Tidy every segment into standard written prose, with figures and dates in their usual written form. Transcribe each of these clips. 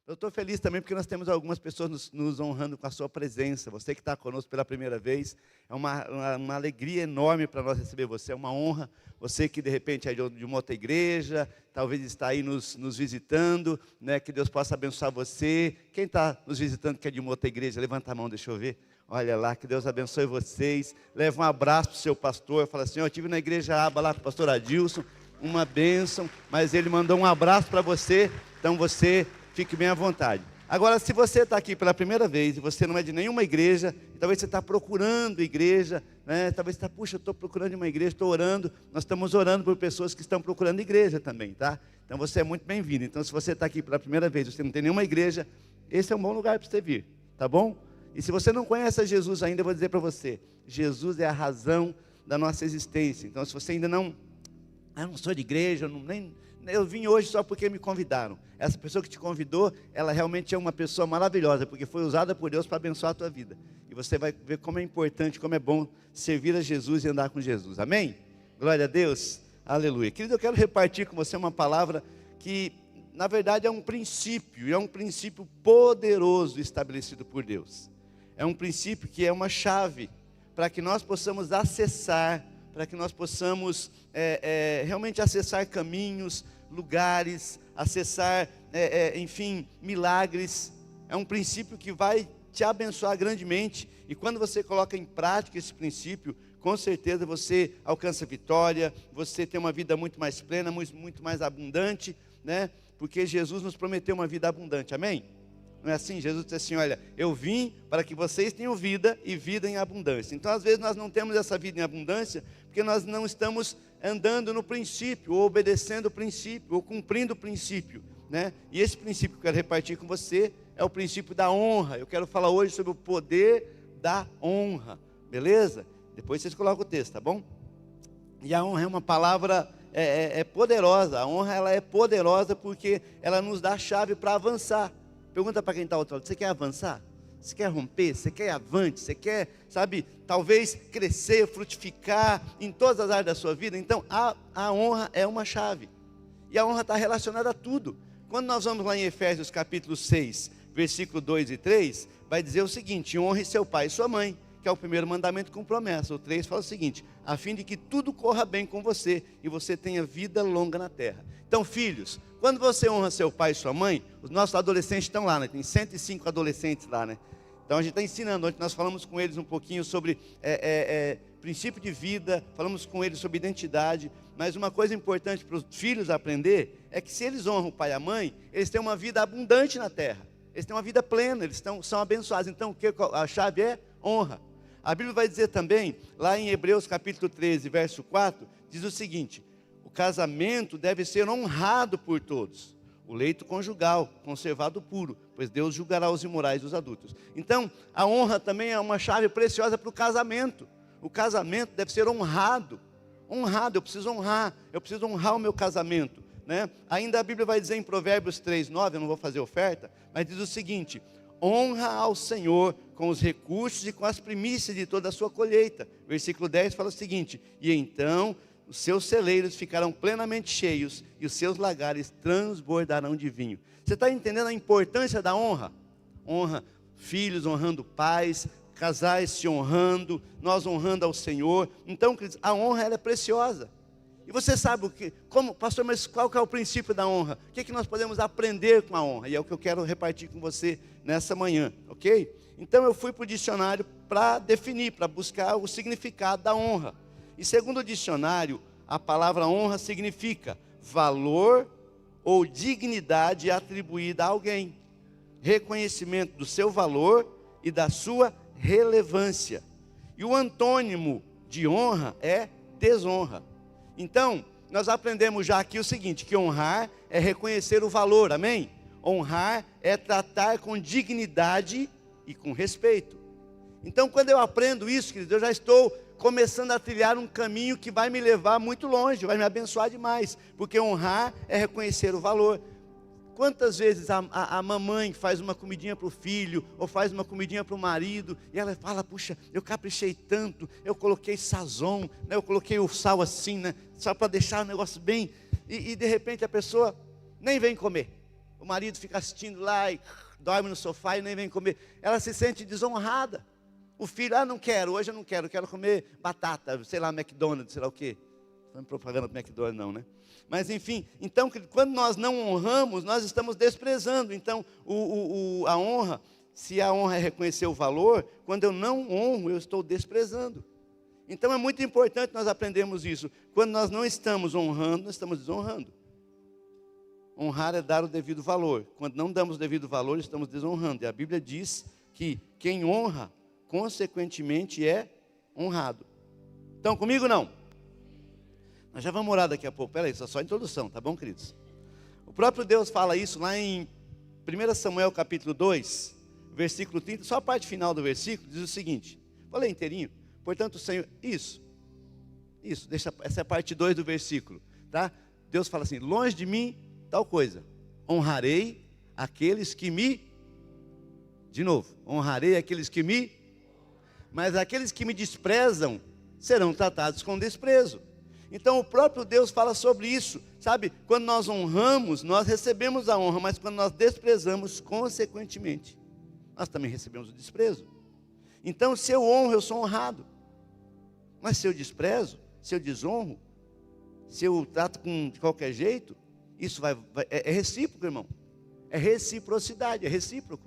Eu estou feliz também porque nós temos algumas pessoas nos honrando com a sua presença. Você que está conosco pela primeira vez, é uma alegria enorme para nós receber você, é uma honra. Você que de repente é de uma outra igreja, talvez está aí nos visitando, né? Que Deus possa abençoar você. Quem está nos visitando que é de uma outra igreja, levanta a mão, deixa eu ver. Olha lá, que Deus abençoe vocês. Leva um abraço para o seu pastor, fala assim, eu estive na igreja Aba lá com o pastor Adilson, uma bênção, mas ele mandou um abraço para você, então você... fique bem à vontade. Agora, se você está aqui pela primeira vez e você não é de nenhuma igreja, talvez você está procurando igreja, né? Talvez você está, puxa, eu estou procurando uma igreja, estou orando. Nós estamos orando por pessoas que estão procurando igreja também, tá? Então você é muito bem-vindo. Então, se você está aqui pela primeira vez, você não tem nenhuma igreja, esse é um bom lugar para você vir, tá bom? E se você não conhece a Jesus ainda, eu vou dizer para você, Jesus é a razão da nossa existência. Então, se você ainda não sou de igreja, eu vim hoje só porque me convidaram. Essa pessoa que te convidou, ela realmente é uma pessoa maravilhosa, porque foi usada por Deus para abençoar a tua vida. E você vai ver como é importante, como é bom servir a Jesus e andar com Jesus. Amém? Glória a Deus. Aleluia. Querido, eu quero repartir com você uma palavra que, na verdade, é um princípio poderoso estabelecido por Deus. É um princípio que é uma chave para que nós possamos acessar, para que nós possamos realmente acessar caminhos, lugares, acessar, enfim, milagres. É um princípio que vai te abençoar grandemente, e quando você coloca em prática esse princípio, com certeza você alcança vitória, você tem uma vida muito mais plena, muito mais abundante, né? Porque Jesus nos prometeu uma vida abundante, amém? Não é assim? Jesus disse assim, olha, eu vim para que vocês tenham vida e vida em abundância. Então, às vezes, nós não temos essa vida em abundância, porque nós não estamos andando no princípio, ou obedecendo o princípio, ou cumprindo o princípio, né? E esse princípio que eu quero repartir com você é o princípio da honra. Eu quero falar hoje sobre o poder da honra, beleza? Depois vocês colocam o texto, tá bom? E a honra é uma palavra poderosa. A honra, ela é poderosa porque ela nos dá a chave para avançar. Pergunta para quem está ao outro lado, você quer avançar? Você quer romper? Você quer avante? Você quer, sabe, talvez crescer, frutificar em todas as áreas da sua vida? Então, a honra é uma chave. E a honra está relacionada a tudo. Quando nós vamos lá em Efésios capítulo 6, versículo 2 e 3, vai dizer o seguinte, honre seu pai e sua mãe, que é o primeiro mandamento com promessa. O 3 fala o seguinte, a fim de que tudo corra bem com você e você tenha vida longa na terra. Então, filhos, quando você honra seu pai e sua mãe, os nossos adolescentes estão lá, né? Tem 105 adolescentes lá, né? Então a gente está ensinando, ontem nós falamos com eles um pouquinho sobre princípio de vida, falamos com eles sobre identidade, mas uma coisa importante para os filhos aprender, é que se eles honram o pai e a mãe, eles têm uma vida abundante na terra, eles têm uma vida plena, são abençoados. Então a chave é honra. A Bíblia vai dizer também, lá em Hebreus capítulo 13, verso 4, diz o seguinte, o casamento deve ser honrado por todos, o leito conjugal, conservado puro, pois Deus julgará os imorais e os adúlteros. Então, a honra também é uma chave preciosa para o casamento. O casamento deve ser honrado. Honrado, eu preciso honrar o meu casamento, né? Ainda a Bíblia vai dizer em Provérbios 3:9, eu não vou fazer oferta, mas diz o seguinte, honra ao Senhor com os recursos e com as primícias de toda a sua colheita. Versículo 10 fala o seguinte, e então os seus celeiros ficarão plenamente cheios e os seus lagares transbordarão de vinho. Você está entendendo a importância da honra? Honra, filhos honrando pais, casais se honrando, nós honrando ao Senhor. Então, a honra, ela é preciosa. E você sabe o que, pastor, mas qual que é o princípio da honra? O que nós podemos aprender com a honra? E é o que eu quero repartir com você nessa manhã, ok? Então eu fui para o dicionário para definir, para buscar o significado da honra. E segundo o dicionário, a palavra honra significa valor ou dignidade atribuída a alguém, reconhecimento do seu valor e da sua relevância. E o antônimo de honra é desonra. Então, nós aprendemos já aqui o seguinte, que honrar é reconhecer o valor, amém? Honrar é tratar com dignidade e com respeito. Então, quando eu aprendo isso, querido, eu já estou começando a trilhar um caminho que vai me levar muito longe, vai me abençoar demais, porque honrar é reconhecer o valor. Quantas vezes a mamãe faz uma comidinha para o filho, ou faz uma comidinha para o marido, e ela fala, puxa, eu caprichei tanto, eu coloquei sazon, né, eu coloquei o sal assim, né, só para deixar o negócio bem, e de repente a pessoa nem vem comer. o marido fica assistindo lá e dorme no sofá e nem vem comer. Ela se sente desonrada. O filho, não quero, hoje eu não quero, quero comer batata, sei lá, McDonald's, sei lá o quê. Não estou propaganda para McDonald's não, né? Mas enfim, então quando nós não honramos, nós estamos desprezando. Então a honra, se a honra é reconhecer o valor, quando eu não honro, eu estou desprezando. Então é muito importante nós aprendermos isso. Quando nós não estamos honrando, nós estamos desonrando. Honrar é dar o devido valor. Quando não damos o devido valor, estamos desonrando. E a Bíblia diz que quem honra, consequentemente é honrado. Estão comigo não? Nós já vamos orar daqui a pouco. Peraí, só a introdução, tá bom, queridos? O próprio Deus fala isso lá em 1 Samuel capítulo 2, versículo 30, só a parte final do versículo, diz o seguinte. Vou ler inteirinho. Portanto, o Senhor, isso, essa é a parte 2 do versículo, tá? Deus fala assim, longe de mim, tal coisa, honrarei aqueles que me, de novo, honrarei aqueles que me, mas aqueles que me desprezam, serão tratados com desprezo. Então o próprio Deus fala sobre isso, sabe? Quando nós honramos, nós recebemos a honra, mas quando nós desprezamos, consequentemente, nós também recebemos o desprezo. Então se eu honro, eu sou honrado. Mas se eu desprezo, se eu desonro, se eu trato de qualquer jeito, isso é recíproco, irmão. É reciprocidade, é recíproco.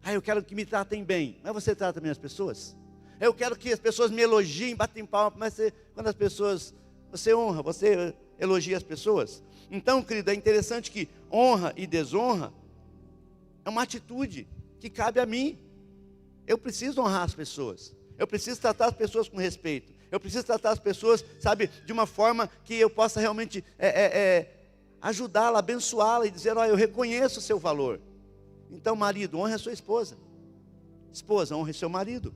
Eu quero que me tratem bem, mas você trata bem as pessoas? Eu quero que as pessoas me elogiem, batem palma, mas quando as pessoas, você honra, você elogia as pessoas. Então, querido, é interessante que honra e desonra é uma atitude que cabe a mim. Eu preciso honrar as pessoas. Eu preciso tratar as pessoas com respeito. Eu preciso tratar as pessoas, sabe, de uma forma que eu possa realmente ajudá-la, abençoá-la e dizer, eu reconheço o seu valor. Então, marido, honre a sua esposa. Esposa, honre seu marido.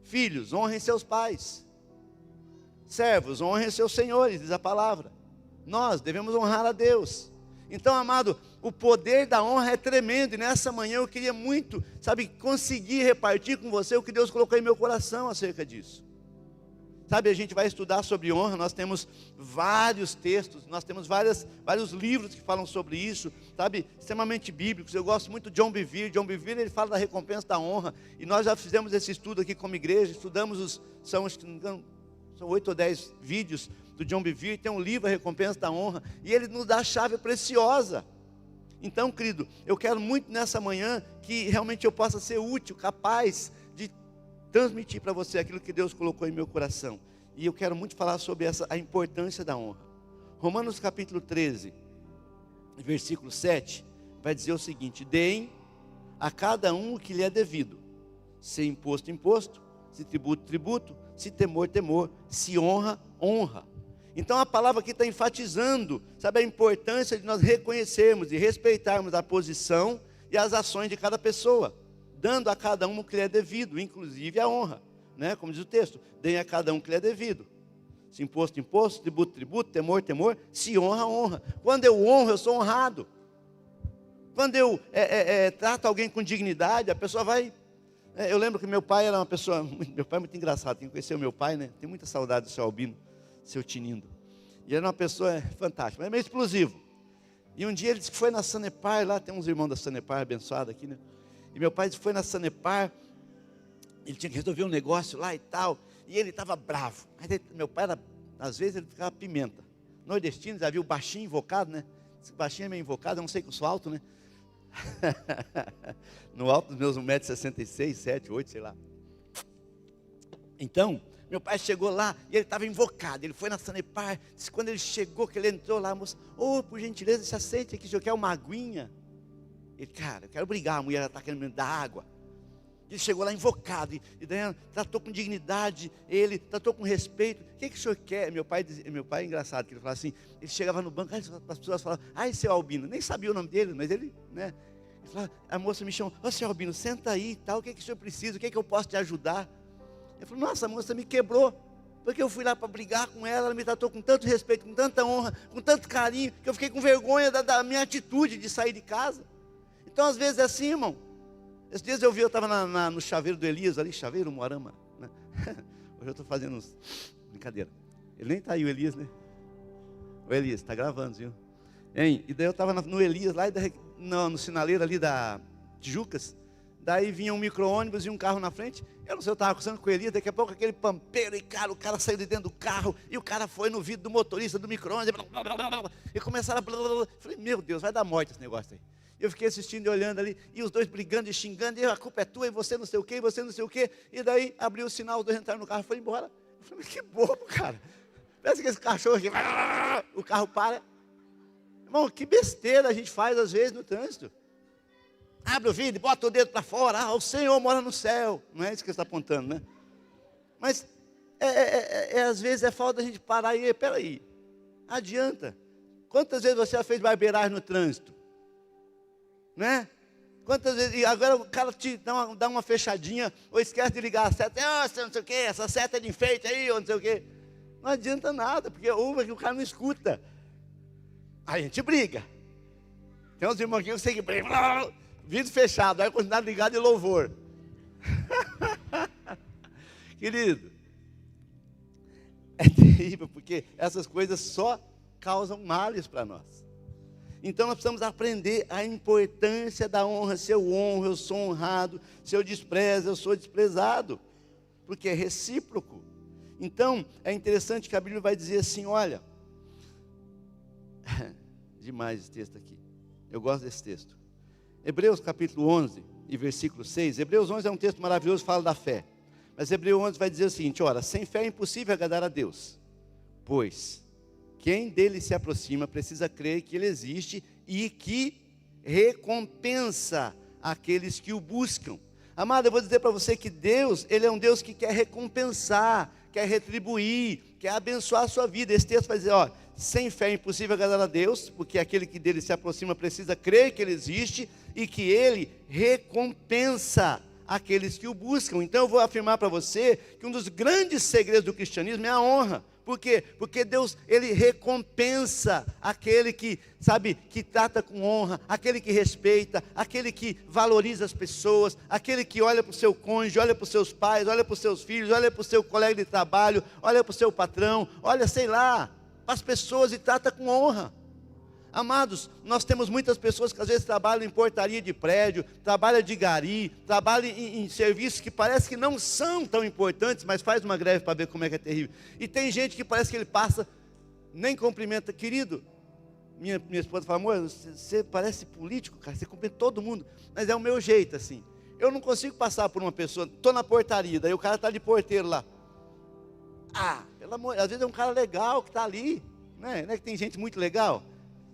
Filhos, honrem seus pais. Servos, honrem seus senhores, diz a palavra. Nós devemos honrar a Deus. Então, amado, o poder da honra é tremendo. E nessa manhã eu queria muito, sabe, conseguir repartir com você o que Deus colocou em meu coração acerca disso. Sabe, a gente vai estudar sobre honra, nós temos vários textos, nós temos vários livros que falam sobre isso, sabe, extremamente bíblicos. Eu gosto muito de John Bevere. John Bevere, ele fala da recompensa da honra, e nós já fizemos esse estudo aqui como igreja, estudamos são 8 ou 10 vídeos do John Bevere, tem um livro, A Recompensa da Honra, e ele nos dá a chave preciosa. Então, querido, eu quero muito nessa manhã que realmente eu possa ser útil, capaz de transmitir para você aquilo que Deus colocou em meu coração. E eu quero muito falar sobre a importância da honra. Romanos capítulo 13, versículo 7, vai dizer o seguinte: deem a cada um o que lhe é devido, se imposto, imposto, se tributo, tributo, se temor, temor, se honra, honra. Então a palavra aqui está enfatizando, sabe, a importância de nós reconhecermos e respeitarmos a posição e as ações de cada pessoa, dando a cada um o que lhe é devido, inclusive a honra, né? Como diz o texto, deem a cada um o que lhe é devido. Se imposto, imposto, tributo, tributo, temor, temor, se honra, honra. Quando eu honro, eu sou honrado. Quando eu trato alguém com dignidade, a pessoa vai... eu lembro que meu pai era uma pessoa... Meu pai é muito engraçado, tem que conhecer o meu pai, né? Tenho muita saudade do seu Albino, seu Tinindo. E ele era uma pessoa fantástica, mas meio explosivo. E um dia ele disse que foi na Sanepar, lá tem uns irmãos da Sanepar abençoados aqui, né? E meu pai disse que foi na Sanepar, ele tinha que resolver um negócio lá e tal, e ele estava bravo. Mas meu pai, às vezes, ele ficava pimenta. Nordestino, já viu baixinho invocado, né? Esse baixinho é meio invocado, eu não sei que eu sou alto, né? No alto dos meus 1,66m, 7, 8, sei lá. Então, meu pai chegou lá e ele estava invocado. Ele foi na Sanepar, disse, quando ele chegou, que ele entrou lá, a moça, por gentileza, se aceite aqui, o senhor quer uma aguinha? Ele, cara, eu quero brigar, a mulher está querendo me dar água. Ele chegou lá invocado, e daí tratou com dignidade, ele tratou com respeito. O que o senhor quer? Meu pai é engraçado, que ele falava assim, ele chegava no banco, as pessoas falavam, seu Albino, nem sabia o nome dele, mas ele, né? Ele falava, a moça me chamou, seu Albino, senta aí e tal, o que o senhor precisa, o que eu posso te ajudar? Ele falou, nossa, a moça me quebrou, porque eu fui lá para brigar com ela, ela me tratou com tanto respeito, com tanta honra, com tanto carinho, que eu fiquei com vergonha da minha atitude de sair de casa. Então, às vezes é assim, irmão. Esses dias eu estava no chaveiro do Elias, ali, chaveiro, Moarama, né? Hoje eu estou fazendo brincadeira. Ele nem está aí, o Elias, né? O Elias, está gravando, viu? Hein? E daí eu estava no Elias, lá no sinaleiro ali da Tijucas. Daí vinha um micro-ônibus e um carro na frente. Eu não sei, eu estava conversando com o Elias, daqui a pouco aquele pampeiro, e cara, o cara saiu de dentro do carro, e o cara foi no vidro do motorista do micro-ônibus, e começaram a... Falei, meu Deus, vai dar morte esse negócio aí. Eu fiquei assistindo e olhando ali, e os dois brigando e xingando, e a culpa é tua, e você não sei o quê, e você não sei o quê. E daí abriu o sinal, os dois entraram no carro e foram embora. Eu falei, mas que bobo, cara. Parece que esse cachorro aqui, o carro para. Irmão, que besteira a gente faz às vezes no trânsito. Abre o vidro, bota o dedo para fora, o Senhor mora no céu. Não é isso que ele está apontando, né? Mas, às vezes é falta da gente parar e, peraí, adianta. Quantas vezes você já fez barbeiragem no trânsito? Né? Quantas vezes, e agora o cara te dá uma fechadinha, ou esquece de ligar a seta, não sei o que, essa seta é de enfeite aí, ou não sei o que. Não adianta nada, porque o cara não escuta. Aí a gente briga. Tem uns irmãos aqui que você briga, vidro fechado, aí continuar ligado de louvor. Querido, é terrível, porque essas coisas só causam males para nós. Então nós precisamos aprender a importância da honra. Se eu honro, eu sou honrado. Se eu desprezo, eu sou desprezado. Porque é recíproco. Então, é interessante que a Bíblia vai dizer assim, olha, demais esse texto aqui. Eu gosto desse texto. Hebreus capítulo 11 e versículo 6. Hebreus 11 é um texto maravilhoso, fala da fé. Mas Hebreus 11 vai dizer o seguinte, ora, sem fé é impossível agradar a Deus. Pois quem dele se aproxima precisa crer que ele existe e que recompensa aqueles que o buscam. Amado, eu vou dizer para você que Deus, Ele é um Deus que quer recompensar, quer retribuir, quer abençoar a sua vida. Esse texto vai dizer, ó, sem fé é impossível agradar a Deus, porque aquele que dele se aproxima precisa crer que ele existe e que ele recompensa aqueles que o buscam. Então eu vou afirmar para você que um dos grandes segredos do cristianismo é a honra. Por quê? Porque Deus, Ele recompensa aquele que, sabe, que trata com honra, aquele que respeita, aquele que valoriza as pessoas, aquele que olha para o seu cônjuge, olha para os seus pais, olha para os seus filhos, olha para o seu colega de trabalho, olha para o seu patrão, olha, sei lá, para as pessoas e trata com honra. Amados, nós temos muitas pessoas que às vezes trabalham em portaria de prédio, trabalham de gari, trabalham em serviços que parece que não são tão importantes, mas faz uma greve para ver como é que é terrível. E tem gente que parece que ele passa, nem cumprimenta, querido. Minha esposa fala, amor, você parece político, cara, você cumprimenta todo mundo, mas é o meu jeito assim. Eu não consigo passar por uma pessoa, estou na portaria, daí o cara está de porteiro lá. Pelo amor, às vezes é um cara legal que está ali, né? Não é que tem gente muito legal?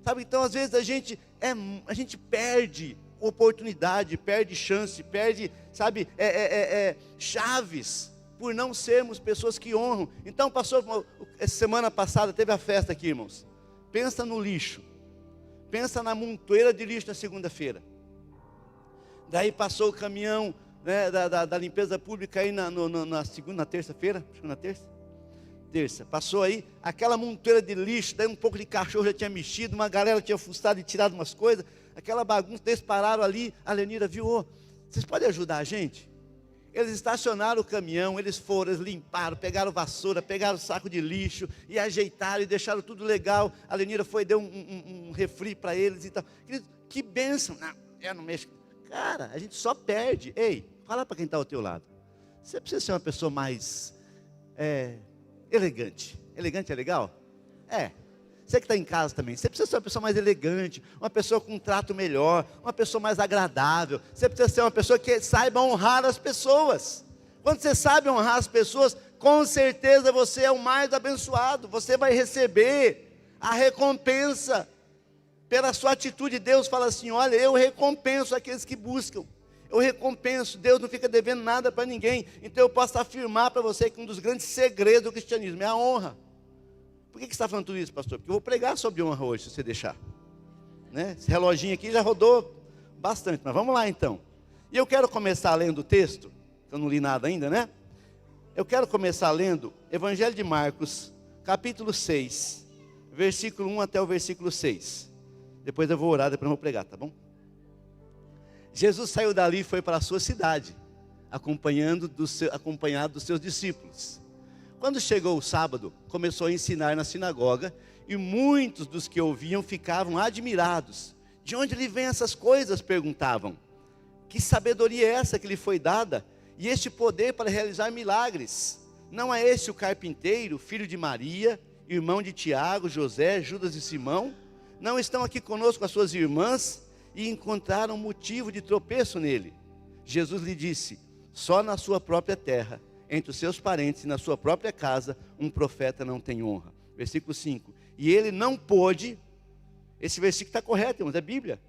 Sabe, então às vezes a gente perde oportunidade, perde chance, perde, sabe, chaves, por não sermos pessoas que honram. Então passou, essa semana passada teve a festa aqui, irmãos. Pensa no lixo, pensa na montoeira de lixo na segunda-feira. Daí passou o caminhão, né, da limpeza pública aí na segunda, na terça-feira, acho que na terça, passou aí, aquela montoeira de lixo, daí um pouco de cachorro já tinha mexido, uma galera tinha fuçado e tirado umas coisas, aquela bagunça, eles pararam ali, a Lenira viu, vocês podem ajudar a gente? Eles estacionaram o caminhão, eles foram, eles limparam, pegaram vassoura, pegaram saco de lixo, e ajeitaram, e deixaram tudo legal, a Lenira foi, deu um refri para eles e tal, que bênção, não, eu não mexo, cara, a gente só perde. Ei, fala para quem está ao teu lado, você precisa ser uma pessoa mais, elegante. Elegante é legal? Você que está em casa também, você precisa ser uma pessoa mais elegante, uma pessoa com um trato melhor, uma pessoa mais agradável. Você precisa ser uma pessoa que saiba honrar as pessoas. Quando você sabe honrar as pessoas, com certeza você é o mais abençoado. Você vai receber a recompensa pela sua atitude. Deus fala assim, olha, eu recompenso aqueles que buscam. Eu recompenso, Deus não fica devendo nada para ninguém. Então eu posso afirmar para você que um dos grandes segredos do cristianismo é a honra. Por que você está falando tudo isso, pastor? Porque eu vou pregar sobre honra hoje, se você deixar, né? Esse reloginho aqui já rodou bastante, mas vamos lá então. E eu quero começar lendo o texto, que eu não li nada ainda, né? Eu quero começar lendo Evangelho de Marcos, capítulo 6, versículo 1 até o versículo 6. Depois eu vou orar, depois eu vou pregar, tá bom? Jesus saiu dali e foi para a sua cidade, acompanhado dos seus discípulos. Quando chegou o sábado, começou a ensinar na sinagoga, E muitos dos que ouviam ficavam admirados. De onde lhe vêm essas coisas? Perguntavam. Que sabedoria é essa que lhe foi dada? E este poder para realizar milagres? Não é este o carpinteiro, filho de Maria, irmão de Tiago, José, Judas e Simão? Não estão aqui conosco as suas irmãs? E encontraram motivo de tropeço nele. Jesus lhe disse: só na sua própria terra, entre os seus parentes e na sua própria casa, um profeta não tem honra. Versículo 5. E ele não pôde, esse versículo está correto, irmãos, é Bíblia.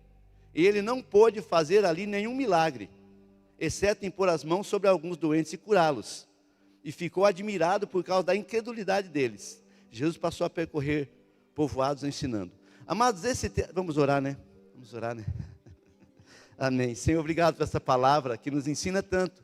E ele não pôde fazer ali nenhum milagre, exceto impor as mãos sobre alguns doentes e curá-los. E ficou admirado por causa da incredulidade deles. Jesus passou a percorrer povoados ensinando. Amados, vamos orar, né? Vamos orar, né? Amém. Senhor, obrigado por essa palavra que nos ensina tanto.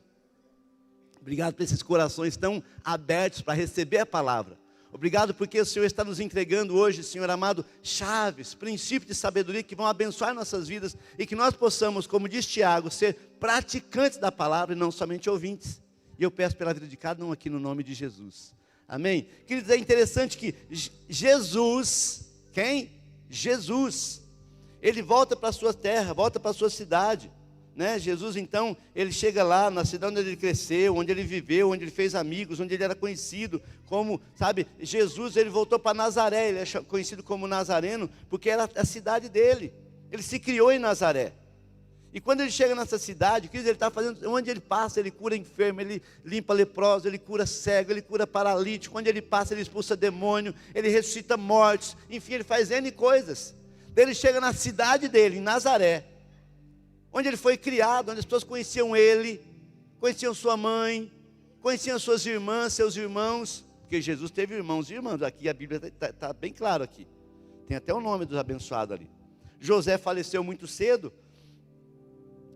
Obrigado por esses corações tão abertos para receber a palavra. Obrigado porque o Senhor está nos entregando hoje, Senhor amado, chaves, princípios de sabedoria que vão abençoar nossas vidas e que nós possamos, como diz Tiago, ser praticantes da palavra e não somente ouvintes. E eu peço pela vida de cada um aqui no nome de Jesus. Amém? Queridos, é interessante que Jesus, quem? Jesus, ele volta para a sua terra, volta para a sua cidade, né? Jesus então, ele chega lá na cidade onde ele cresceu, onde ele viveu, onde ele fez amigos, onde ele era conhecido como, sabe, Jesus, ele voltou para Nazaré, ele é conhecido como Nazareno, porque era a cidade dele, ele se criou em Nazaré. E quando ele chega nessa cidade, ele está fazendo, onde ele passa, ele cura enfermo, ele limpa leproso, ele cura cego, ele cura paralítico, onde ele passa, ele expulsa demônio, ele ressuscita mortos, enfim, ele faz N coisas. Ele chega na cidade dele, em Nazaré, onde ele foi criado, onde as pessoas conheciam ele, conheciam sua mãe, conheciam suas irmãs, seus irmãos, porque Jesus teve irmãos e irmãs, aqui a Bíblia está bem claro aqui, tem até o nome dos abençoados ali. José faleceu muito cedo,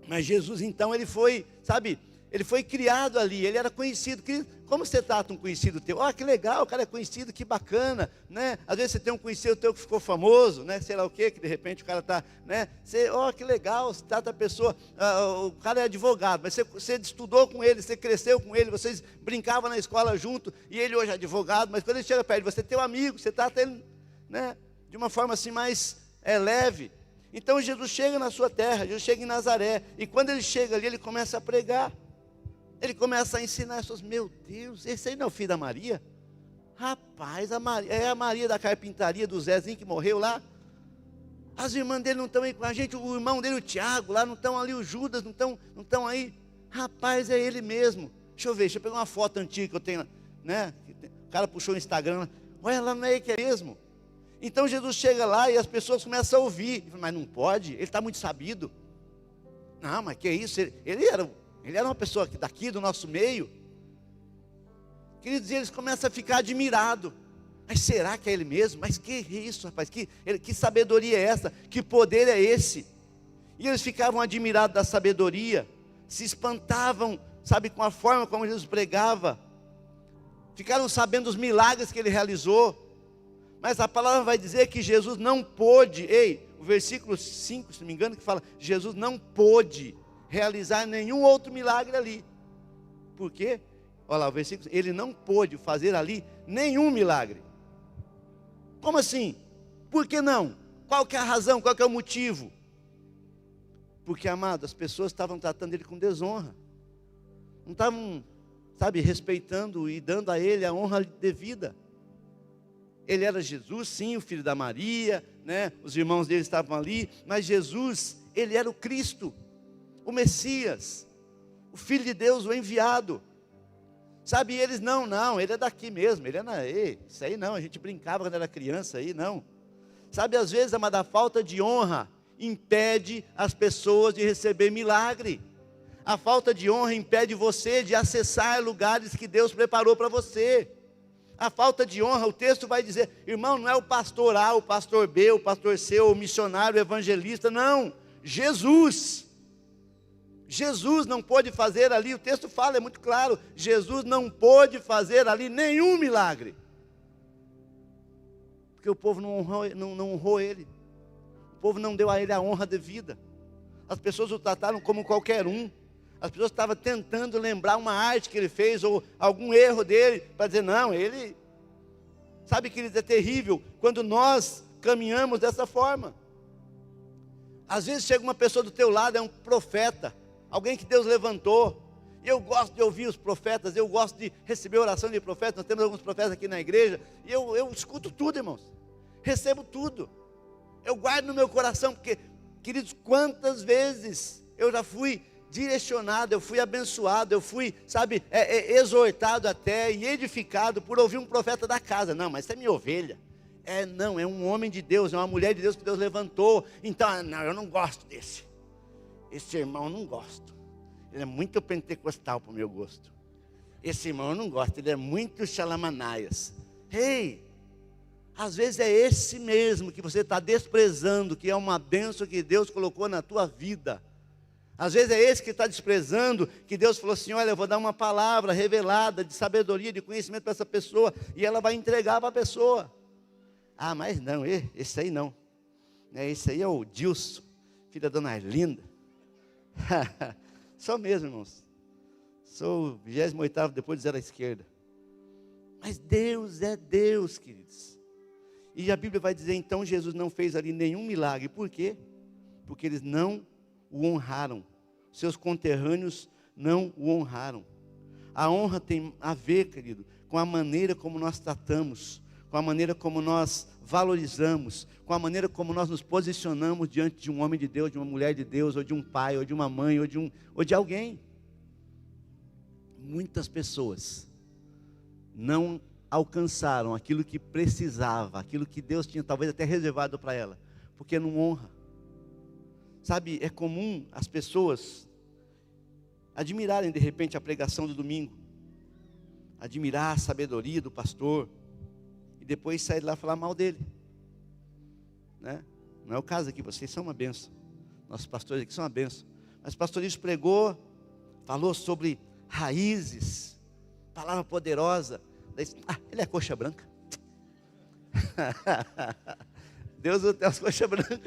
mas Jesus então, ele foi, sabe, ele foi criado ali, ele era conhecido. Como você trata um conhecido teu? Que legal, o cara é conhecido, que bacana, né? Às vezes você tem um conhecido teu que ficou famoso, né? Sei lá o quê, que de repente o cara está, né? Que legal, você trata a pessoa, o cara é advogado, mas você estudou com ele, você cresceu com ele, vocês brincavam na escola junto, e ele hoje é advogado, mas quando ele chega perto de você, é teu amigo, você trata ele, né? De uma forma assim mais leve. Então Jesus chega na sua terra, Jesus chega em Nazaré, e quando ele chega ali, ele começa a pregar. Ele começa a ensinar as pessoas, meu Deus, esse aí não é o filho da Maria? Rapaz, é a Maria da carpintaria do Zezinho que morreu lá. As irmãs dele não estão aí com a gente, o irmão dele, o Tiago, lá não estão ali, o Judas, não estão aí. Rapaz, é ele mesmo. Deixa eu pegar uma foto antiga que eu tenho, né? O cara puxou o Instagram, olha lá, não é ele que é mesmo. Então Jesus chega lá e as pessoas começam a ouvir, mas não pode, ele está muito sabido. Não, mas que isso, ele era uma pessoa daqui do nosso meio. Queridos, eles começam a ficar admirados. Mas será que é ele mesmo? Mas que isso, rapaz? Que sabedoria é essa? Que poder é esse? E eles ficavam admirados da sabedoria, se espantavam, sabe, com a forma como Jesus pregava. Ficaram sabendo dos milagres que ele realizou. Mas a palavra vai dizer que Jesus não pôde, o versículo 5, se não me engano, que fala, Jesus não pôde realizar nenhum outro milagre ali. Por quê? Olha lá, o versículo, ele não pôde fazer ali nenhum milagre. Como assim? Por que não? Qual que é a razão? Qual que é o motivo? Porque, amado, as pessoas estavam tratando ele com desonra. Não estavam, sabe, respeitando e dando a ele a honra devida. Ele era Jesus, sim, o filho da Maria, né? Os irmãos dele estavam ali, mas Jesus, ele era o Cristo, o Messias, o Filho de Deus, o enviado. Sabe, eles não, ele é daqui mesmo, isso aí não, a gente brincava quando era criança aí, não. Sabe, às vezes, a falta de honra impede as pessoas de receber milagre. A falta de honra impede você de acessar lugares que Deus preparou para você. A falta de honra, o texto vai dizer, irmão, não é o pastor A, o pastor B, o pastor C, o missionário, o evangelista, não, Jesus não pôde fazer ali, o texto fala, é muito claro, Jesus não pôde fazer ali nenhum milagre, porque o povo não honrou ele, o povo não deu a ele a honra devida, as pessoas o trataram como qualquer um, as pessoas estavam tentando lembrar uma arte que ele fez, ou algum erro dele, para dizer, não, ele Sabe, queridos, é terrível quando nós caminhamos dessa forma. Às vezes chega uma pessoa do teu lado, é um profeta, alguém que Deus levantou. Eu gosto de ouvir os profetas, eu gosto de receber oração de profetas. Nós temos alguns profetas aqui na igreja, e eu escuto tudo, irmãos. Recebo tudo. Eu guardo no meu coração, porque, queridos, quantas vezes eu já fui direcionado, eu fui abençoado, eu fui, sabe, exortado até e edificado por ouvir um profeta da casa. Não, mas essa é minha ovelha. Não, é um homem de Deus, é uma mulher de Deus que Deus levantou. Então, não, eu não gosto desse. Esse irmão eu não gosto. Ele é muito pentecostal para o meu gosto. Esse irmão eu não gosto, ele é muito xalamanaias. Ei, às vezes é esse mesmo que você está desprezando, que é uma bênção que Deus colocou na tua vida. Às vezes é esse que está desprezando, que Deus falou assim, olha, eu vou dar uma palavra revelada, de sabedoria, de conhecimento para essa pessoa, e ela vai entregar para a pessoa. Ah, mas não, esse aí não. Esse aí é o Dilson, filho da dona Arlinda. Só mesmo, irmãos. Sou o 28º depois de zero à esquerda. Mas Deus é Deus, queridos. E a Bíblia vai dizer, então Jesus não fez ali nenhum milagre. Por quê? Porque eles não o honraram. Seus conterrâneos não o honraram. A honra tem a ver, querido, com a maneira como nós tratamos, com a maneira como nós valorizamos, com a maneira como nós nos posicionamos diante de um homem de Deus, de uma mulher de Deus, ou de um pai, ou de uma mãe, ou de alguém. Muitas pessoas não alcançaram aquilo que precisava, aquilo que Deus tinha talvez até reservado para ela, porque não honra. Sabe, é comum as pessoas admirarem de repente a pregação do domingo, admirar a sabedoria do pastor, e depois sair de lá e falar mal dele, né? Não é o caso aqui, vocês são uma benção, nossos pastores aqui são uma benção, mas o pastor isso pregou, falou sobre raízes, palavra poderosa, ele é coxa branca. Deus tem as coxas brancas.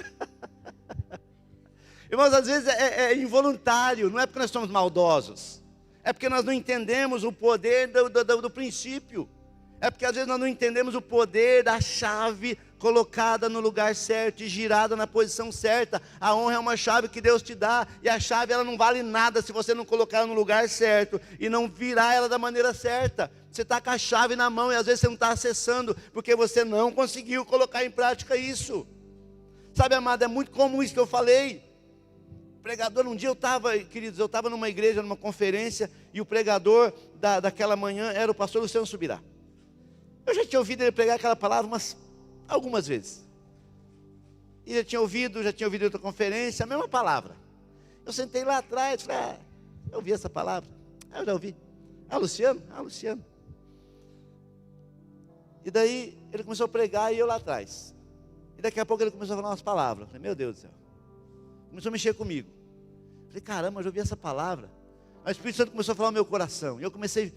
Irmãos, às vezes é involuntário, não é porque nós somos maldosos, é porque nós não entendemos o poder do princípio, é porque às vezes nós não entendemos o poder da chave colocada no lugar certo e girada na posição certa. A honra é uma chave que Deus te dá, e a chave ela não vale nada se você não colocar ela no lugar certo e não virar ela da maneira certa. Você está com a chave na mão e às vezes você não está acessando, porque você não conseguiu colocar em prática isso. Sabe, amado, é muito comum isso que eu falei. Pregador, um dia eu estava numa igreja, numa conferência, e o pregador daquela manhã era o pastor Luciano Subirá. Eu já tinha ouvido ele pregar aquela palavra algumas vezes. E já tinha ouvido em outra conferência, a mesma palavra. Eu sentei lá atrás, falei, eu ouvi essa palavra. Eu já ouvi. Luciano? Luciano. E daí ele começou a pregar e eu lá atrás. E daqui a pouco ele começou a falar umas palavras. Eu falei, meu Deus do céu. Começou a mexer comigo. Falei, caramba, eu já ouvi essa palavra. Mas o Espírito Santo começou a falar no meu coração. E eu comecei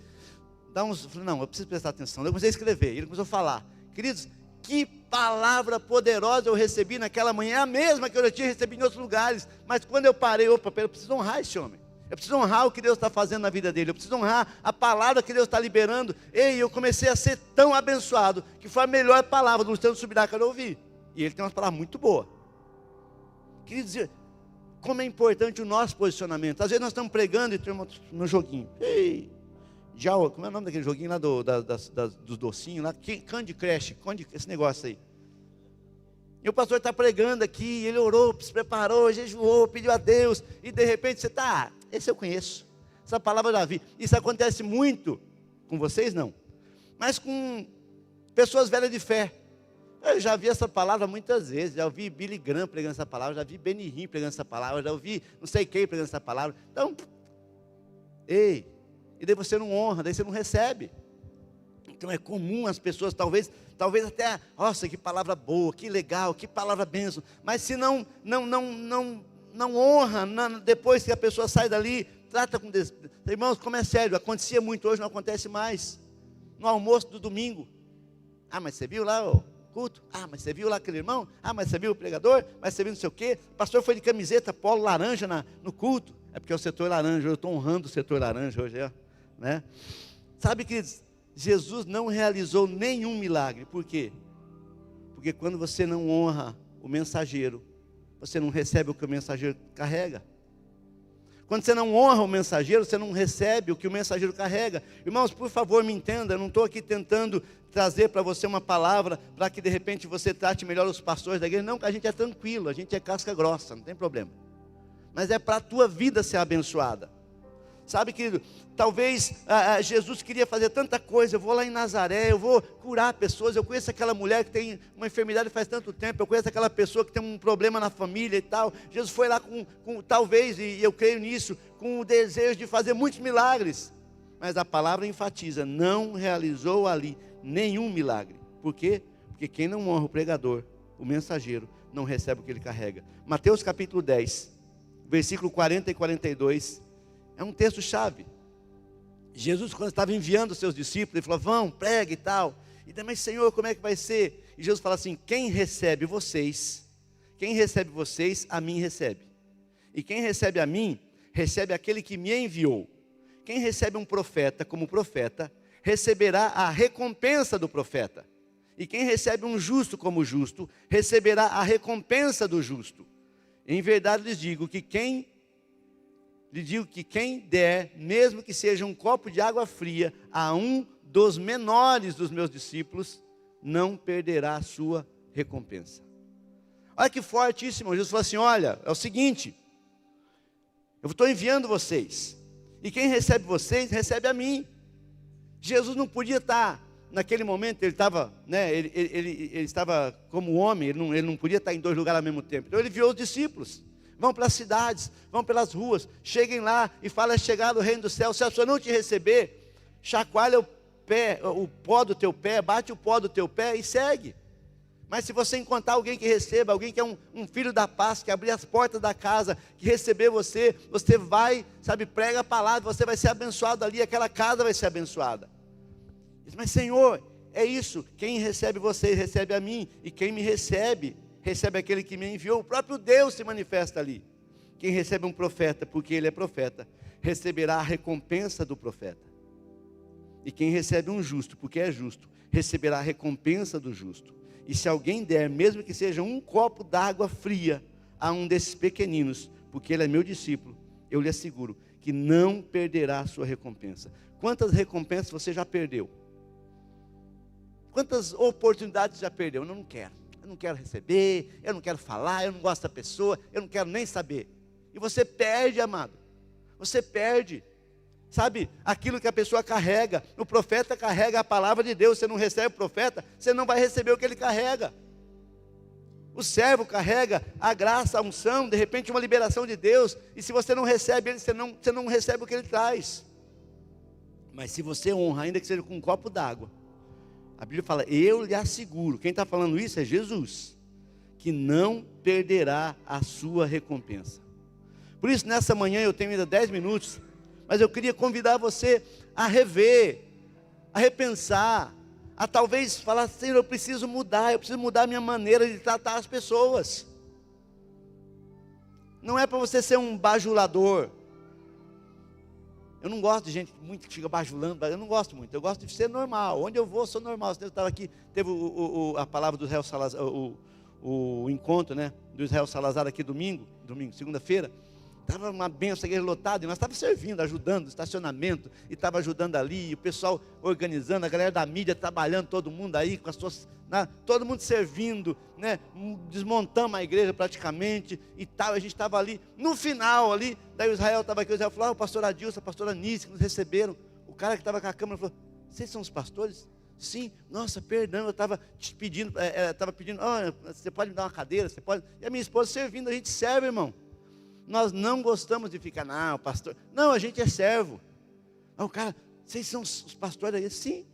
a dar falei, não, eu preciso prestar atenção. Eu comecei a escrever. E ele começou a falar. Queridos, que palavra poderosa eu recebi naquela manhã. É a mesma que eu já tinha recebido em outros lugares. Mas quando eu parei, eu preciso honrar esse homem. Eu preciso honrar o que Deus está fazendo na vida dele. Eu preciso honrar a palavra que Deus está liberando. Eu comecei a ser tão abençoado, que foi a melhor palavra do Luciano Subirá que eu ouvi. E ele tem umas palavras muito boas. Queria dizer, como é importante o nosso posicionamento. Às vezes nós estamos pregando e estamos no joguinho. Como é o nome daquele joguinho lá dos docinhos lá? Candy Crush, esse negócio aí. E o pastor está pregando aqui, ele orou, se preparou, jejuou, pediu a Deus, e de repente você está, esse eu conheço, essa palavra eu já vi. Isso acontece muito com vocês, não, mas com pessoas velhas de fé. Eu já vi essa palavra muitas vezes, já ouvi Billy Graham pregando essa palavra, já vi Benny Hinn pregando essa palavra, já ouvi não sei quem pregando essa palavra. Então, e daí você não honra, daí você não recebe. Então é comum as pessoas, talvez até, nossa, que palavra boa, que legal, que palavra bênção, mas se não honra, depois que a pessoa sai dali, trata com irmãos, como é sério, acontecia muito, hoje não acontece mais. No almoço do domingo, mas você viu lá o culto? Mas você viu lá aquele irmão? Mas você viu o pregador? Mas você viu não sei o quê? O pastor foi de camiseta, polo laranja no culto. É porque é o setor laranja, eu estou honrando o setor laranja hoje, né? Sabe, queridos, Jesus não realizou nenhum milagre. Por quê? Porque quando você não honra o mensageiro, você não recebe o que o mensageiro carrega. Quando você não honra o mensageiro, você não recebe o que o mensageiro carrega. Irmãos, por favor, me entenda, eu não estou aqui tentando trazer para você uma palavra para que de repente você trate melhor os pastores da igreja. Não, que a gente é tranquilo, a gente é casca grossa, não tem problema. Mas é para a tua vida ser abençoada. Sabe, querido, talvez Jesus queria fazer tanta coisa. Eu vou lá em Nazaré, eu vou curar pessoas. Eu conheço aquela mulher que tem uma enfermidade faz tanto tempo. Eu conheço aquela pessoa que tem um problema na família e tal. Jesus foi lá talvez, e eu creio nisso, com o desejo de fazer muitos milagres. Mas a palavra enfatiza, não realizou ali nenhum milagre. Por quê? Porque quem não honra o pregador, o mensageiro, não recebe o que ele carrega. Mateus capítulo 10, versículo 40 e 42... é um texto chave. Jesus, quando estava enviando os seus discípulos, ele falou, vão, pregue e tal. E também, Senhor, como é que vai ser? E Jesus fala assim, quem recebe vocês, a mim recebe. E quem recebe a mim, recebe aquele que me enviou. Quem recebe um profeta como profeta, receberá a recompensa do profeta. E quem recebe um justo como justo, receberá a recompensa do justo. Em verdade lhes digo que quem der, mesmo que seja um copo de água fria, a um dos menores dos meus discípulos, não perderá a sua recompensa. Olha que fortíssimo. Jesus falou assim, olha, é o seguinte, eu estou enviando vocês, e quem recebe vocês, recebe a mim. Jesus não podia estar, naquele momento, ele estava, ele estava como homem, ele não podia estar em dois lugares ao mesmo tempo. Então ele enviou os discípulos. Vão para as cidades, vão pelas ruas, cheguem lá e falem, é chegado o reino do céu. Se a pessoa não te receber, chacoalha o pó do teu pé, bate o pó do teu pé e segue. Mas se você encontrar alguém que receba, alguém que é um filho da paz, que abrir as portas da casa, que receber você, você vai, prega a palavra, você vai ser abençoado ali, aquela casa vai ser abençoada. Mas Senhor, é isso, quem recebe você, recebe a mim, e quem me recebe aquele que me enviou. O próprio Deus se manifesta ali. Quem recebe um profeta, porque ele é profeta, receberá a recompensa do profeta. E quem recebe um justo, porque é justo, receberá a recompensa do justo. E se alguém der, mesmo que seja um copo d'água fria, a um desses pequeninos, porque ele é meu discípulo, eu lhe asseguro que não perderá a sua recompensa. Quantas recompensas você já perdeu? Quantas oportunidades já perdeu? Eu não quero. Eu não quero receber, eu não quero falar, eu não gosto da pessoa, eu não quero nem saber. E você perde, amado. Você perde. Sabe, aquilo que a pessoa carrega. O profeta carrega a palavra de Deus. Você não recebe o profeta, você não vai receber o que ele carrega. O servo carrega a graça, a unção, de repente uma liberação de Deus. E se você não recebe ele, você não recebe o que ele traz. Mas se você honra, ainda que seja com um copo d'água, a Bíblia fala, eu lhe asseguro, quem está falando isso é Jesus, que não perderá a sua recompensa. Por isso, nessa manhã, eu tenho ainda 10 minutos, mas eu queria convidar você a rever, a repensar, a talvez falar, Senhor, eu preciso mudar a minha maneira de tratar as pessoas. Não é para você ser um bajulador. Eu não gosto de gente muito que fica bajulando, eu não gosto muito, eu gosto de ser normal. Onde eu vou, sou normal. Eu estava aqui, teve a palavra do Israel Salazar, o encontro, do Israel Salazar aqui domingo, segunda-feira. Estava uma benção, a igreja lotada, e nós estávamos servindo, ajudando, estacionamento, e estava ajudando ali, e o pessoal organizando, a galera da mídia trabalhando, todo mundo aí, com as suas, todo mundo servindo, desmontamos a igreja praticamente, e tal, a gente estava ali, no final ali, daí o Israel estava aqui, o Israel falou, o pastor Adilson, a pastora Nice, que nos receberam, o cara que estava com a câmera falou, vocês são os pastores? Sim, nossa, perdão, eu estava te pedindo, você pode me dar uma cadeira, você pode, e a minha esposa servindo, a gente serve, irmão. Nós não gostamos de ficar, pastor. Não, a gente é servo. O cara, vocês são os pastores aí? Sim.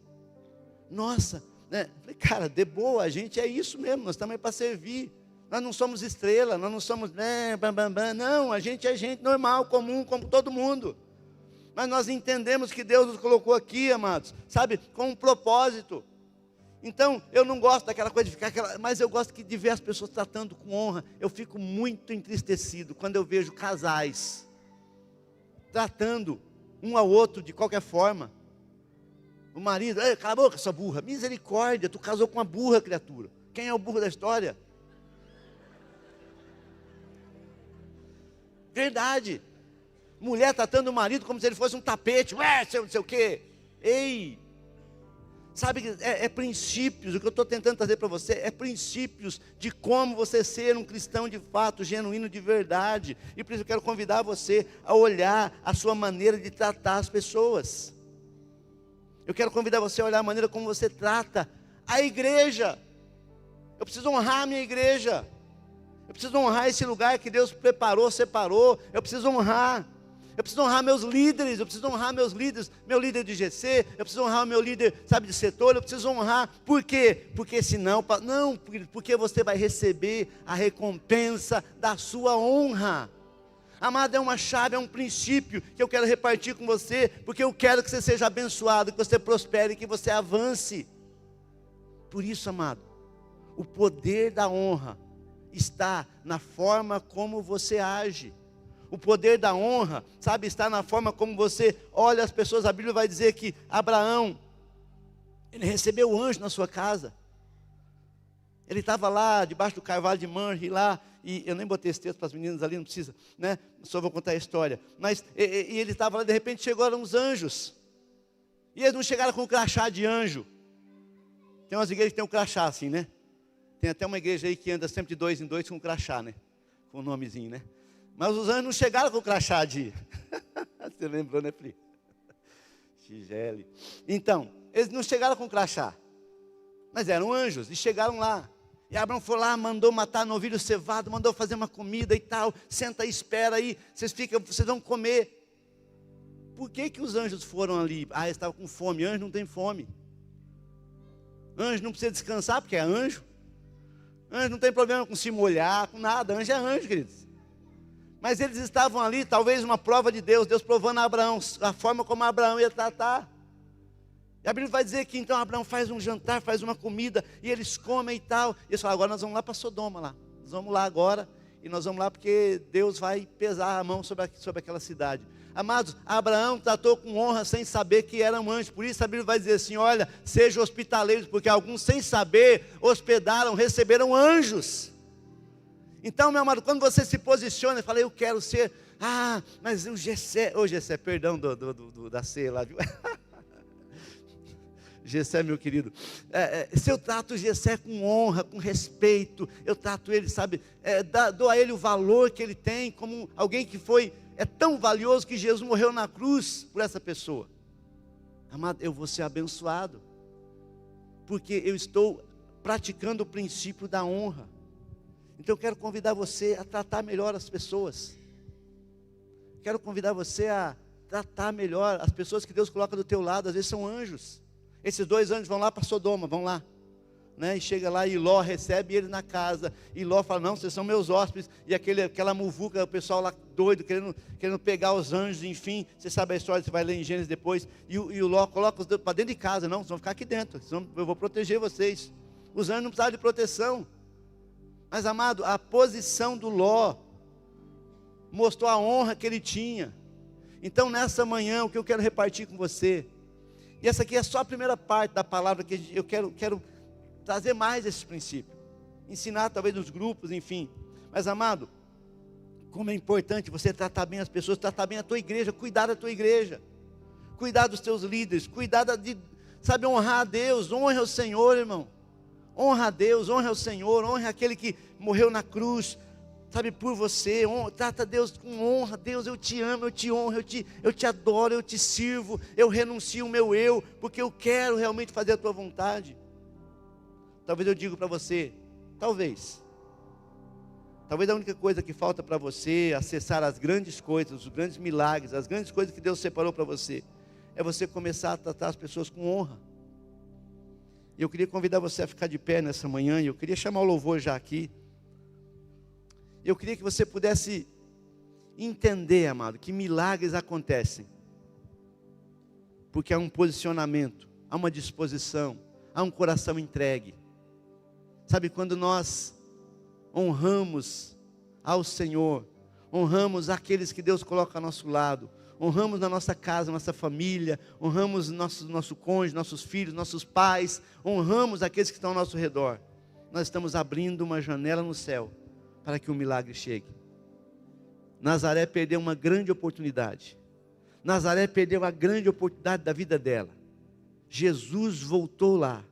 Nossa, Falei, cara, de boa, a gente é isso mesmo, nós estamos aí para servir. Nós não somos estrela, nós não somos, não, a gente é gente normal, comum, como todo mundo. Mas nós entendemos que Deus nos colocou aqui, amados, com um propósito. Então, eu não gosto daquela coisa de ficar, mas eu gosto de ver as pessoas tratando com honra. Eu fico muito entristecido quando eu vejo casais tratando um ao outro de qualquer forma. O marido, ei, cala a boca, sua burra. Misericórdia, tu casou com uma burra, criatura. Quem é o burro da história? Verdade. Mulher tratando o marido como se ele fosse um tapete. Ué, não sei o quê. Ei, sabe, é princípios. O que eu estou tentando trazer para você é princípios de como você ser um cristão de fato, genuíno de verdade. E por isso eu quero convidar você a olhar a sua maneira de tratar as pessoas. Eu quero convidar você a olhar a maneira como você trata a igreja. Eu preciso honrar a minha igreja. Eu preciso honrar esse lugar que Deus preparou, separou. Eu preciso honrar. Eu preciso honrar meus líderes. Eu preciso honrar meus líderes. Meu líder de GC. Eu preciso honrar o meu líder, sabe, de setor. Eu preciso honrar. Por quê? Porque senão, não, porque você vai receber a recompensa da sua honra. Amado, é uma chave, é um princípio que eu quero repartir com você, porque eu quero que você seja abençoado, que você prospere, que você avance. Por isso, amado, o poder da honra está na forma como você age. O poder da honra, sabe, está na forma como você olha as pessoas. A Bíblia vai dizer que Abraão, ele recebeu o anjo na sua casa. Ele estava lá, debaixo do carvalho de Manre, lá, e eu nem botei esse texto para as meninas ali, não precisa, né? Só vou contar a história. Mas ele estava lá, de repente chegaram uns anjos. E eles não chegaram com um crachá de anjo. Tem umas igrejas que tem um crachá assim, né? Tem até uma igreja aí que anda sempre de 2 em 2 com um crachá, né? Com um nomezinho, né? Mas os anjos não chegaram com o crachá de... Você lembrou, né, Pri? Tigele. Então, eles não chegaram com crachá. Mas eram anjos e chegaram lá. E Abraão foi lá, mandou matar novilho cevado, mandou fazer uma comida e tal. Senta aí, espera aí, vocês vão comer. Por que os anjos foram ali? Ah, eles estavam com fome. Anjo não tem fome. Anjo não precisa descansar porque é anjo. Anjo não tem problema com se molhar, com nada. Anjo é anjo, queridos. Mas eles estavam ali, talvez uma prova de Deus. Deus provando a Abraão, a forma como Abraão ia tratar. E a Bíblia vai dizer que então Abraão faz um jantar, faz uma comida, e eles comem e tal. E eles falam, agora nós vamos lá para Sodoma lá. Nós vamos lá agora, e nós vamos lá porque Deus vai pesar a mão sobre aquela cidade. Amados, Abraão tratou com honra sem saber que eram anjos. Por isso a Bíblia vai dizer assim, olha, sejam hospitaleiros, porque alguns sem saber hospedaram, receberam anjos. Então, meu amado, quando você se posiciona e fala, eu quero ser, mas o Gessé, perdão da ceia lá, viu? Gessé, meu querido, se eu trato o Gessé com honra, com respeito, eu trato ele, sabe, dou a ele o valor que ele tem, como alguém que é tão valioso que Jesus morreu na cruz por essa pessoa. Amado, eu vou ser abençoado, porque eu estou praticando o princípio da honra. Então eu quero convidar você a tratar melhor as pessoas. Quero convidar você a tratar melhor as pessoas que Deus coloca do teu lado. Às vezes são anjos. Esses 2 anjos vão lá para Sodoma, vão lá, né? E chega lá e Ló recebe ele na casa. E Ló fala, não, vocês são meus hóspedes. E aquela muvuca, o pessoal lá doido, querendo pegar os anjos, enfim. Você sabe a história, você vai ler em Gênesis depois. E o Ló coloca os para dentro de casa, não, vocês vão ficar aqui dentro, eu vou proteger vocês. Os anjos não precisavam de proteção. Mas, amado, a posição do Ló mostrou a honra que ele tinha. Então, nessa manhã, o que eu quero repartir com você, e essa aqui é só a primeira parte da palavra que eu quero trazer mais esse princípio, ensinar talvez nos grupos, enfim. Mas, amado, como é importante você tratar bem as pessoas, tratar bem a tua igreja, cuidar da tua igreja, cuidar dos teus líderes, cuidar sabe, honrar a Deus, honra o Senhor, irmão. Honra a Deus, honra o Senhor, honra aquele que morreu na cruz, sabe, por você. Trata Deus com honra. Deus, eu te amo, eu te honro, eu te adoro, eu te sirvo. Eu renuncio o meu eu, porque eu quero realmente fazer a tua vontade. Talvez eu diga para você, talvez a única coisa que falta para você acessar as grandes coisas, os grandes milagres, as grandes coisas que Deus separou para você, é você começar a tratar as pessoas com honra. E eu queria convidar você a ficar de pé nessa manhã, e eu queria chamar o louvor já aqui. Eu queria que você pudesse entender, amado, que milagres acontecem, porque há um posicionamento, há uma disposição, há um coração entregue. Sabe, quando nós honramos ao Senhor, honramos aqueles que Deus coloca ao nosso lado, honramos na nossa casa, nossa família, honramos nosso cônjuge, nossos filhos, nossos pais, honramos aqueles que estão ao nosso redor. Nós estamos abrindo uma janela no céu para que o milagre chegue. Nazaré perdeu uma grande oportunidade. Nazaré perdeu a grande oportunidade da vida dela. Jesus voltou lá.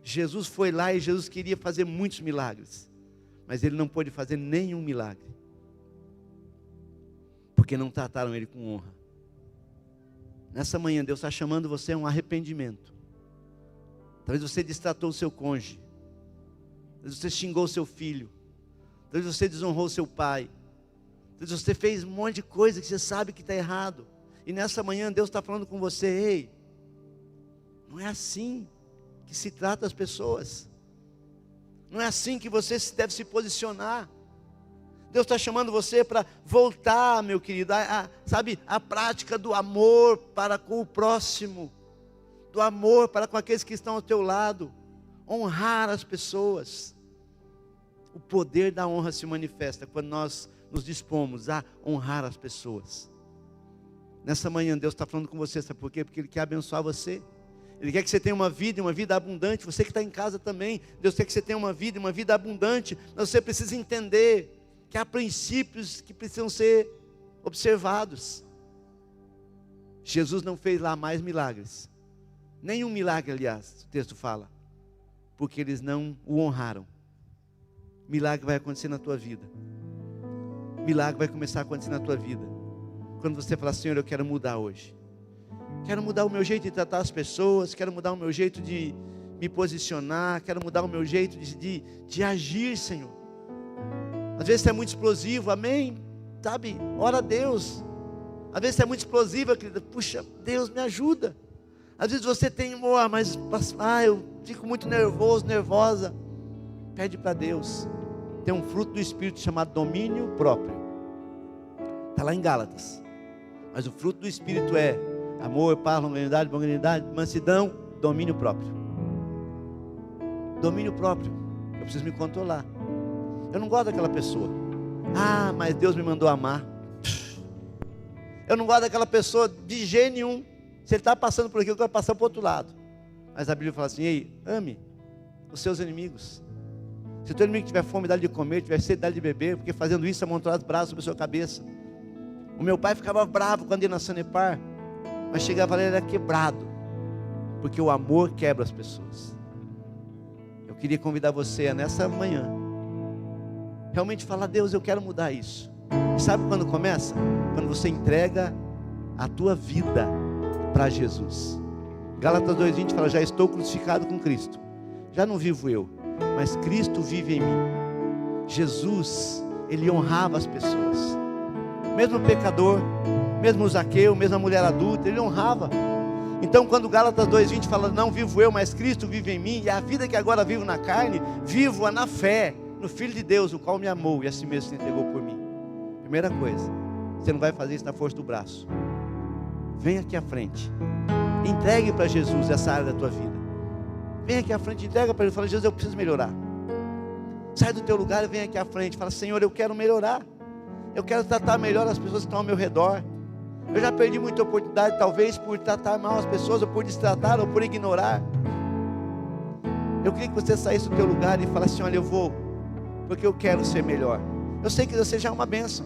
Jesus foi lá e Jesus queria fazer muitos milagres. Mas ele não pôde fazer nenhum milagre. Porque não trataram ele com honra. Nessa manhã Deus está chamando você a um arrependimento. Talvez você destratou o seu cônjuge. Talvez você xingou o seu filho. Talvez você desonrou o seu pai. Talvez você fez um monte de coisa que você sabe que está errado. E nessa manhã Deus está falando com você: ei, não é assim que se trata as pessoas. Não é assim que você deve se posicionar. Deus está chamando você para voltar, meu querido, a prática do amor para com o próximo, do amor para com aqueles que estão ao teu lado, honrar as pessoas. O poder da honra se manifesta quando nós nos dispomos a honrar as pessoas. Nessa manhã Deus está falando com você, sabe por quê? Porque Ele quer abençoar você. Ele quer que você tenha uma vida abundante. Você que está em casa também, Deus quer que você tenha uma vida abundante. Mas você precisa entender que há princípios que precisam ser observados. Jesus não fez lá mais milagres. Nenhum milagre, aliás, o texto fala. Porque eles não o honraram. Milagre vai acontecer na tua vida. Milagre vai começar a acontecer na tua vida. Quando você falar: Senhor, eu quero mudar hoje. Quero mudar o meu jeito de tratar as pessoas. Quero mudar o meu jeito de me posicionar. Quero mudar o meu jeito de agir, Senhor. Às vezes você é muito explosivo, amém? Sabe, ora a Deus. Às vezes você é muito explosiva, querida. Puxa, Deus me ajuda. Às vezes você tem humor, mas eu fico muito nervoso, nervosa. Pede para Deus. Tem um fruto do Espírito chamado domínio próprio. Está lá em Gálatas. Mas o fruto do Espírito é amor, paz, longanimidade, mansidão, domínio próprio. Domínio próprio. Eu preciso me controlar. Eu não gosto daquela pessoa. Mas Deus me mandou amar. Eu não gosto daquela pessoa de jeito nenhum. Se ele está passando por aqui, eu quero passar para o outro lado. Mas a Bíblia fala assim: ei, ame os seus inimigos. Se o teu inimigo tiver fome, dá-lhe de comer, tiver sede, dá-lhe de beber, porque fazendo isso, amontoará os braços sobre a sua cabeça. O meu pai ficava bravo quando ia na Sanepar, mas chegava lá e era quebrado, porque o amor quebra as pessoas. Eu queria convidar você a, nessa manhã, realmente falar: Deus, eu quero mudar isso. E sabe quando começa? Quando você entrega a tua vida para Jesus. Gálatas 2:20 fala: já estou crucificado com Cristo. Já não vivo eu, mas Cristo vive em mim. Jesus, Ele honrava as pessoas. Mesmo o pecador, mesmo o Zaqueu, mesmo a mulher adulta, Ele honrava. Então quando Gálatas 2:20 fala: não vivo eu, mas Cristo vive em mim, e a vida que agora vivo na carne, vivo-a na fé no Filho de Deus, o qual me amou e a si mesmo se entregou por mim. Primeira coisa, você não vai fazer isso na força do braço. Vem aqui à frente, entregue para Jesus essa área da tua vida. Vem aqui à frente, entrega para Ele, fala: Jesus, eu preciso melhorar. Sai do teu lugar e vem aqui à frente, fala: Senhor, eu quero melhorar. Eu quero tratar melhor as pessoas que estão ao meu redor. Eu já perdi muita oportunidade, talvez por tratar mal as pessoas, ou por destratar, ou por ignorar. Eu queria que você saísse do teu lugar e falasse assim: olha, eu vou, porque eu quero ser melhor. Eu sei que você já é uma bênção,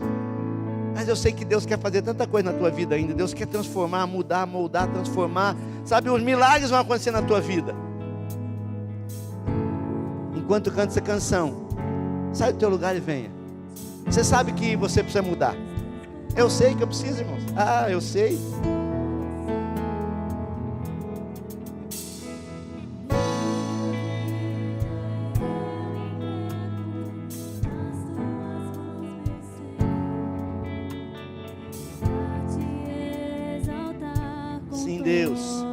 mas eu sei que Deus quer fazer tanta coisa na tua vida ainda. Deus quer transformar, mudar, moldar, transformar. Sabe, os milagres vão acontecer na tua vida. Enquanto canta essa canção, sai do teu lugar e venha. Você sabe que você precisa mudar. Eu sei que eu preciso, irmãos. Eu sei. Sim, Deus.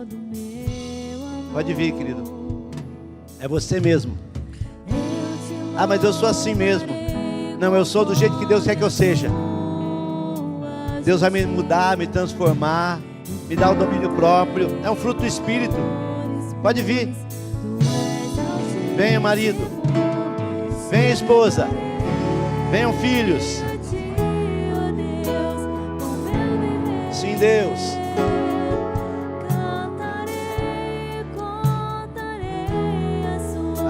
Pode vir, querido. É você mesmo. Mas eu sou assim mesmo. Não, eu sou do jeito que Deus quer que eu seja. Deus vai me mudar, me transformar, me dar o domínio próprio. É um fruto do Espírito. Pode vir. Venha, marido. Venha, esposa. Venham, filhos. Sim, Sim, Deus.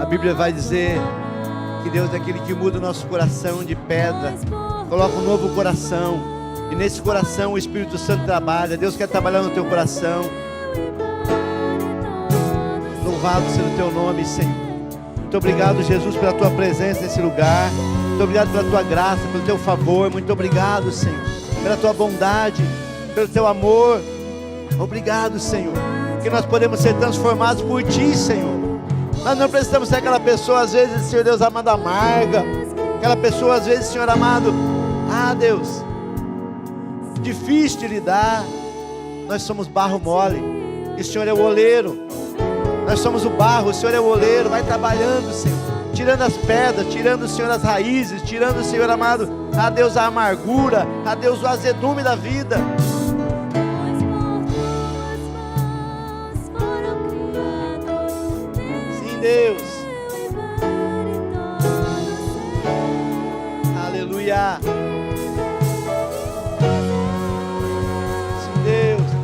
A Bíblia vai dizer que Deus é aquele que muda o nosso coração de pedra, coloca um novo coração, e nesse coração o Espírito Santo trabalha. Deus quer trabalhar no teu coração. Louvado seja o teu nome, Senhor. Muito obrigado, Jesus, pela tua presença nesse lugar. Muito obrigado pela tua graça, pelo teu favor. Muito obrigado, Senhor, pela tua bondade, pelo teu amor. Obrigado, Senhor, que nós podemos ser transformados por ti, Senhor. Nós não precisamos ser aquela pessoa, às vezes, Senhor Deus amado, amarga. Aquela pessoa, às vezes, Senhor amado, Deus, difícil de lidar. Nós somos barro mole, e o Senhor é o oleiro. Nós somos o barro, o Senhor é o oleiro. Vai trabalhando, Senhor, tirando as pedras, tirando, Senhor, as raízes, tirando, Senhor amado, Deus, a amargura, Deus, o azedume da vida. Sim, Deus. Aleluia. Sim, Deus.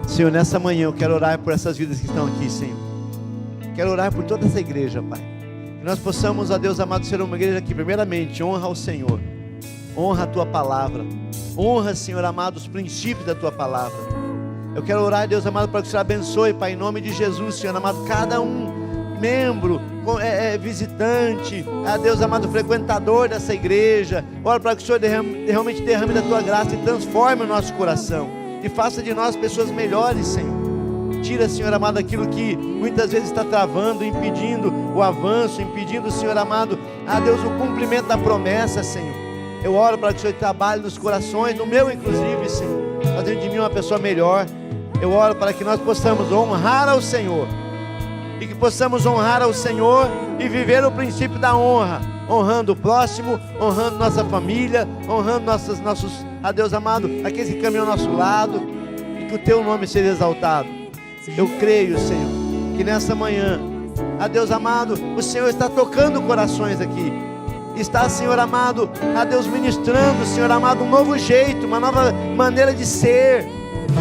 Senhor, nessa manhã eu quero orar por essas vidas que estão aqui, Senhor. Quero orar por toda essa igreja, Pai. Que nós possamos, ó Deus amado, ser uma igreja que primeiramente honra ao Senhor, honra a Tua palavra, honra, Senhor amado, os princípios da Tua palavra. Eu quero orar, Deus amado, para que o Senhor abençoe, Pai, em nome de Jesus, Senhor amado, cada um membro, visitante, Deus amado, frequentador dessa igreja. Ora para que o Senhor realmente derrame da Tua graça e transforme o nosso coração. E faça de nós pessoas melhores, Senhor. Tira, Senhor amado, aquilo que muitas vezes está travando, impedindo o avanço, impedindo, Senhor amado, Deus, o cumprimento da promessa, Senhor. Eu oro para que o Senhor trabalhe nos corações, no meu inclusive, Senhor, fazendo de mim uma pessoa melhor. Eu oro para que nós possamos honrar ao Senhor, e que possamos honrar ao Senhor e viver o princípio da honra, honrando o próximo, honrando nossa família, honrando nossos, Deus amado, aqueles que caminham ao nosso lado, e que o Teu nome seja exaltado. Eu creio, Senhor, que nessa manhã, Deus amado, o Senhor está tocando corações aqui, está, Senhor amado, Deus, ministrando, Senhor amado, um novo jeito, uma nova maneira de ser.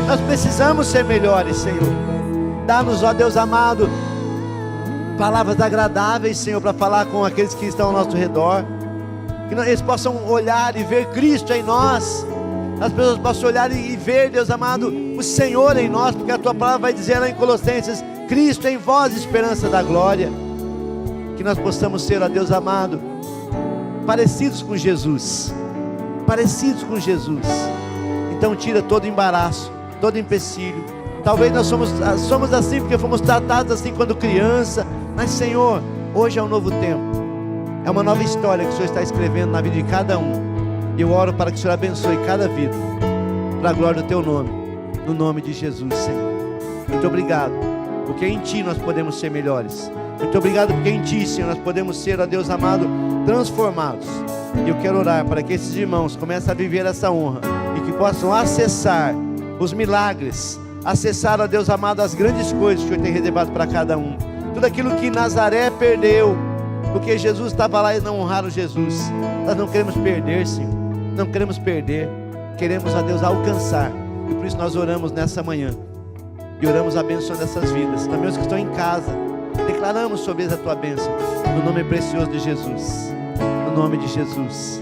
Nós precisamos ser melhores, Senhor. Dá-nos, ó Deus amado, palavras agradáveis, Senhor, para falar com aqueles que estão ao nosso redor, que eles possam olhar e ver Cristo em nós. As pessoas possam olhar e ver, Deus amado, o Senhor em nós, porque a Tua palavra vai dizer lá em Colossenses: Cristo em vós, esperança da glória. Que nós possamos ser, ó Deus amado, parecidos com Jesus, parecidos com Jesus. Então tira todo embaraço, todo empecilho. Talvez nós somos assim porque fomos tratados assim quando criança, mas, Senhor, hoje é um novo tempo, é uma nova história que o Senhor está escrevendo na vida de cada um. E eu oro para que o Senhor abençoe cada vida, para a glória do Teu nome, no nome de Jesus, Senhor. Muito obrigado, porque em Ti nós podemos ser melhores. Muito obrigado, porque em Ti, Senhor, nós podemos ser, ó Deus amado, transformados. E eu quero orar para que esses irmãos comecem a viver essa honra e que possam acessar os milagres, acessar, ó Deus amado, as grandes coisas que o Senhor tem reservado para cada um. Tudo aquilo que Nazaré perdeu, porque Jesus estava lá e não honraram Jesus. Nós não queremos perder, Senhor. Não queremos perder. Queremos, ó Deus, alcançar. E por isso nós oramos nessa manhã. E oramos abençoando essas vidas. Também os que estão em casa. Declaramos sobre eles a Tua bênção. No nome precioso de Jesus. No nome de Jesus.